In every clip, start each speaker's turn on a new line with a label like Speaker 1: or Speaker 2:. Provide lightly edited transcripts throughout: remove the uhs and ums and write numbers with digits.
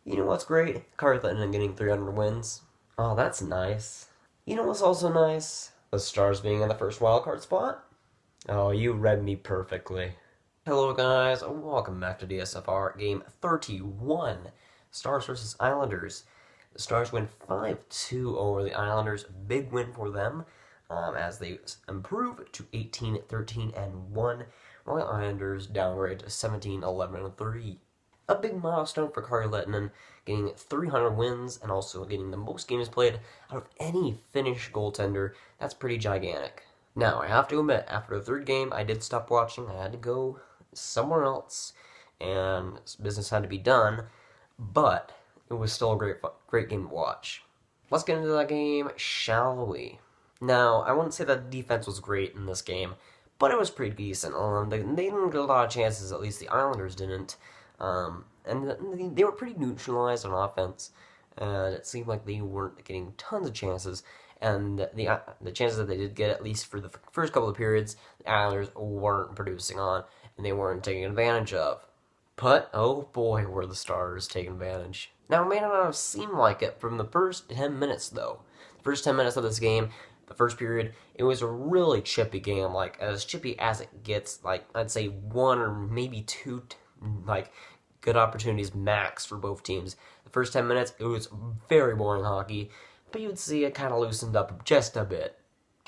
Speaker 1: You know what's great? Cartland getting 300 wins. Oh, that's nice. You know what's also nice? The Stars being in the first wildcard spot. Oh, you read me perfectly. Hello, guys. Welcome back to DSFR Game 31. Stars versus Islanders. The Stars win 5-2 over the Islanders. Big win for them as they improve to 18-13-1, while the Islanders downgrade to 17-11-3. A big milestone for Kari Lehtinen, getting 300 wins and also getting the most games played out of any Finnish goaltender. That's pretty gigantic. Now, I have to admit, after the third game, I did stop watching. I had to go somewhere else, and business had to be done, but it was still a great game to watch. Let's get into that game, shall we? Now, I wouldn't say that the defense was great in this game, but it was pretty decent. They didn't get a lot of chances, at least the Islanders didn't. And they were pretty neutralized on offense, and it seemed like they weren't getting tons of chances. And the chances that they did get, at least for the first couple of periods, the Islanders weren't producing on, and they weren't taking advantage of. But, oh boy, were the Stars taking advantage. Now, it may not have seemed like it from the first 10 minutes, though. The first 10 minutes of this game, the first period, it was a really chippy game, like, as chippy as it gets. Like, I'd say one or maybe two, good opportunities max for both teams. The first 10 minutes, it was very boring hockey, but you would see it kind of loosened up just a bit.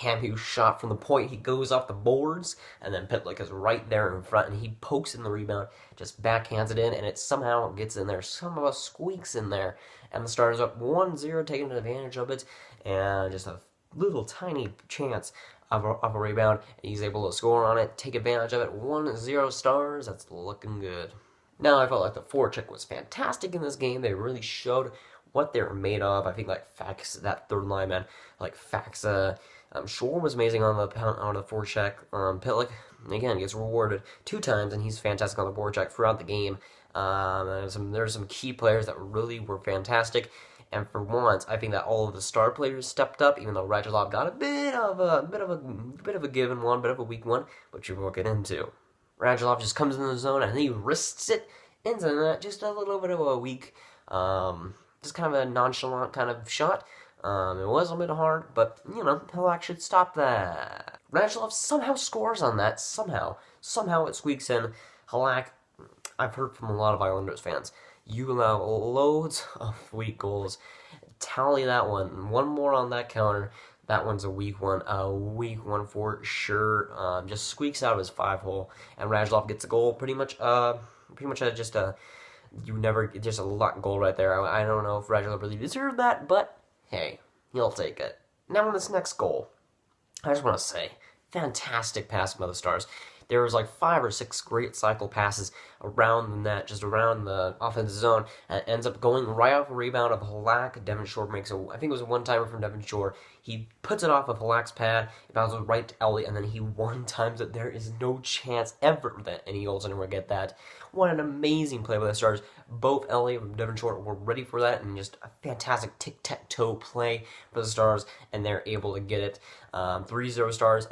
Speaker 1: Hamhu's shot from the point, he goes off the boards, and then Pitlick is right there in front, and he pokes in the rebound, just backhands it in, and it somehow gets in there, somehow squeaks in there, and the Stars up 1-0, taking advantage of it, and just a little tiny chance of a rebound, and he's able to score on it, take advantage of it. 1-0 Stars, that's looking good. Now, I felt like the forecheck was fantastic in this game. They really showed what they were made of. I think Fax, that third lineman, Faxa, Shore was amazing on the forecheck. Pitlick, again, gets rewarded 2 times, and he's fantastic on the forecheck throughout the game. There's some key players that really were fantastic. And for once, I think that all of the star players stepped up, even though Radulov got a bit of a given one, bit of a weak one, which we will get into. Radulov just comes in the zone and he wrists it into the net. Just a little bit of a weak, just kind of a nonchalant kind of shot. It was a bit hard, but, Halak should stop that. Radulov somehow scores on that. Somehow it squeaks in. Halak, I've heard from a lot of Islanders fans, you allow loads of weak goals. Tally that one. One more on that counter. That one's a weak one for sure. Just squeaks out of his 5-hole, and Radulov gets a goal. Pretty much just a luck goal right there. I don't know if Radulov really deserved that, but hey, he'll take it. Now on this next goal, I just want to say, fantastic pass by the Stars. There was 5 or 6 great cycle passes around the net, just around the offensive zone, and it ends up going right off a rebound of Halak. Devon Shore makes I think it was a one-timer from Devon Shore. He puts it off of Halak's pad, it bounces right to Ellie, and then he one-times it. There is no chance ever that any goaltender would get that. What an amazing play by the Stars. Both Ellie and Devon Shore were ready for that, and just a fantastic tic-tac-toe play for the Stars, and they're able to get it. 3-0 Stars,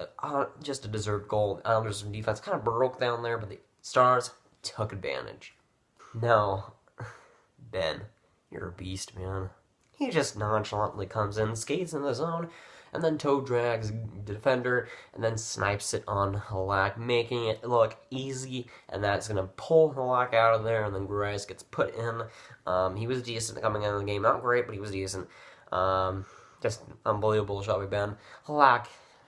Speaker 1: just a deserved goal. Islanders' defense kind of broke down there, but the Stars took advantage. Now, Ben, you're a beast, man. He just nonchalantly comes in, skates in the zone, and then toe drags the defender, and then snipes it on Halak, making it look easy, and that's going to pull Halak out of there, and then Grice gets put in. He was decent coming into the game. Not great, but he was decent. Just unbelievable shot by Ben. Halak,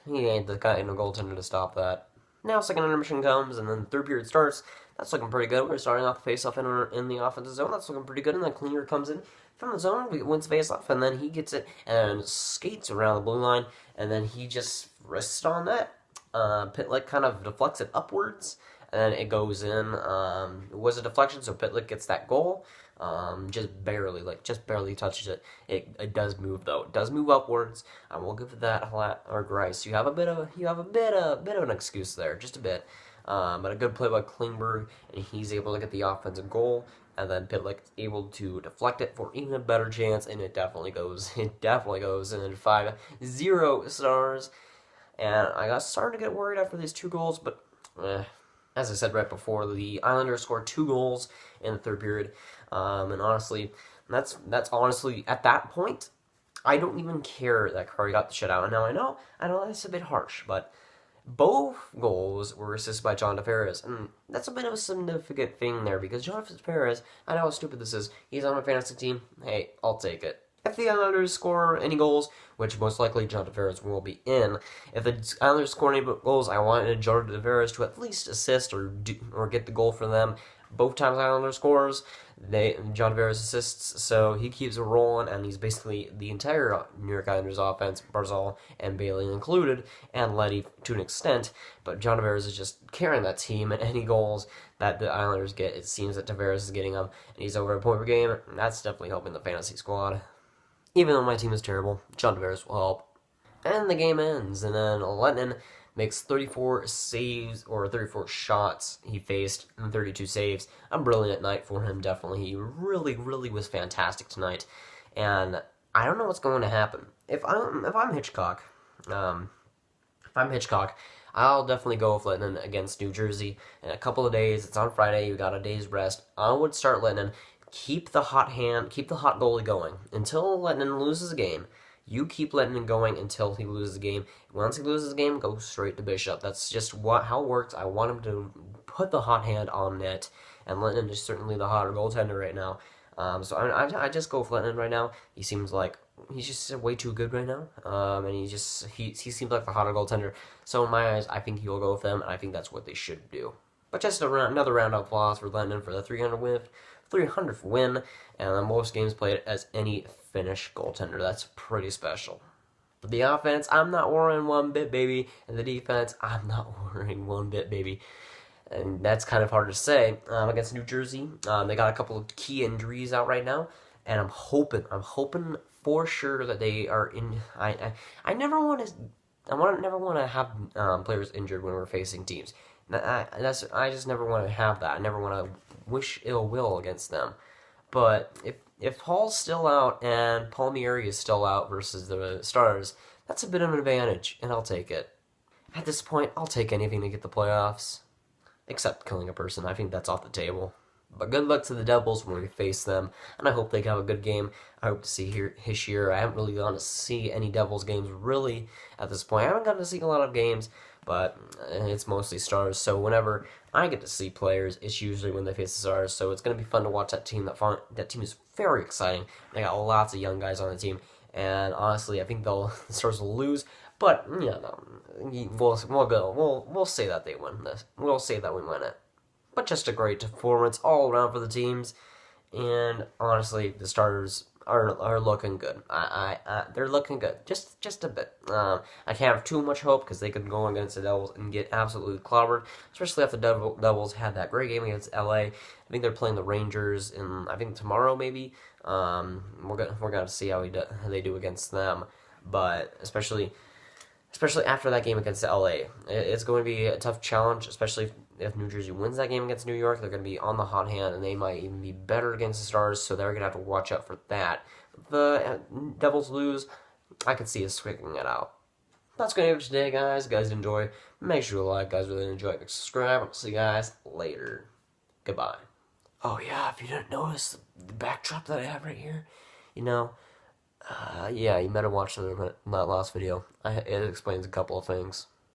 Speaker 1: he ain't the kind of goaltender to stop that. Now second intermission comes, and then the third period starts. That's looking pretty good. We're starting off the face-off in the offensive zone. That's looking pretty good, and then Klinger comes in from the zone, wins face-off, and then he gets it and skates around the blue line, and then he just wrists on that. Pitlick kind of deflects it upwards, and then it goes in. It was a deflection, so Pitlick gets that goal. Just barely touches it. It does move though. It does move upwards. I will give that or Grice. You have a bit of an excuse there, just a bit. But a good play by Klingberg, and he's able to get the offensive goal, and then Pitlick able to deflect it for even a better chance, and it definitely goes. It definitely goes, and then 5-0 Stars. And I got started to get worried after these 2 goals, but as I said right before, the Islanders scored 2 goals in the third period. And honestly, that's honestly, at that point, I don't even care that Curry got the shutout. Now, I know that's a bit harsh, but both goals were assisted by John Tavares, and that's a bit of a significant thing there, because John Tavares, I know how stupid this is, he's on my fantasy team, hey, I'll take it. If the Islanders score any goals, which most likely John Tavares will be in, if the Islanders score any goals, I wanted John Tavares to at least assist or get the goal for them. Both times Islanders scores, John Tavares assists, so he keeps it rolling, and he's basically the entire New York Islanders offense, Barzal and Bailey included, and Leddy to an extent, but John Tavares is just carrying that team, and any goals that the Islanders get, it seems that Tavares is getting them, and he's over a point per game, and that's definitely helping the fantasy squad. Even though my team is terrible, John Tavares will help. And the game ends, and then Lennon makes 34 saves, or 34 shots he faced, and 32 saves. A brilliant night for him, definitely. He really, really was fantastic tonight. And I don't know what's going to happen. If I'm Hitchcock, I'll definitely go with Lennon against New Jersey. In a couple of days, it's on Friday, you got a day's rest. I would start Lennon. Keep the hot goalie going. Until Lennon loses a game, you keep Lennon going until he loses a game. Once he loses a game, go straight to Bishop. That's just how it works. I want him to put the hot hand on net, and Lennon is certainly the hotter goaltender right now. So I just go with Lennon right now. He seems like he's just way too good right now, and he seems like the hotter goaltender. So in my eyes, I think he will go with them, and I think that's what they should do. But just another round of applause for Lennon for the 300th win, and the most games played as any Finnish goaltender. That's pretty special. For the offense, I'm not worrying one bit, baby. And the defense, I'm not worrying one bit, baby. And that's kind of hard to say. Against New Jersey, they got a couple of key injuries out right now, and I'm hoping for sure that they are in. I never want to have players injured when we're facing teams. I just never want to have that. I never want to wish ill will against them. But if Hall's still out and Palmieri is still out versus the Stars, that's a bit of an advantage, and I'll take it. At this point, I'll take anything to get the playoffs. Except killing a person. I think that's off the table. But good luck to the Devils when we face them, and I hope they have a good game. I hope to see Hischier. I haven't really gotten to see any Devils games really at this point. I haven't gotten to see a lot of games, but it's mostly Stars. So whenever I get to see players, it's usually when they face the Stars. So it's going to be fun to watch that team. That team is very exciting. They got lots of young guys on the team, and honestly, I think the Stars will lose. But yeah, no, we'll say that they win this. We'll say that we win it. But just a great performance all around for the teams, and honestly, the Stars are looking good. They're looking good, just a bit. I can't have too much hope because they could go against the Devils and get absolutely clobbered, especially after the Devils had that great game against LA. I think they're playing the Rangers in tomorrow maybe. We're gonna see how they do against them, but especially after that game against LA, it's going to be a tough challenge, especially if New Jersey wins that game against New York. They're going to be on the hot hand, and they might even be better against the Stars, so they're going to have to watch out for that. If the Devils lose, I could see us squeaking it out. That's going to be it for today, guys. Guys, enjoy. Make sure to like, guys, really enjoy it. Subscribe. I'll see you guys later. Goodbye. Oh, yeah, if you didn't notice the backdrop that I have right here, yeah, you might have watched that last video. It explains a couple of things.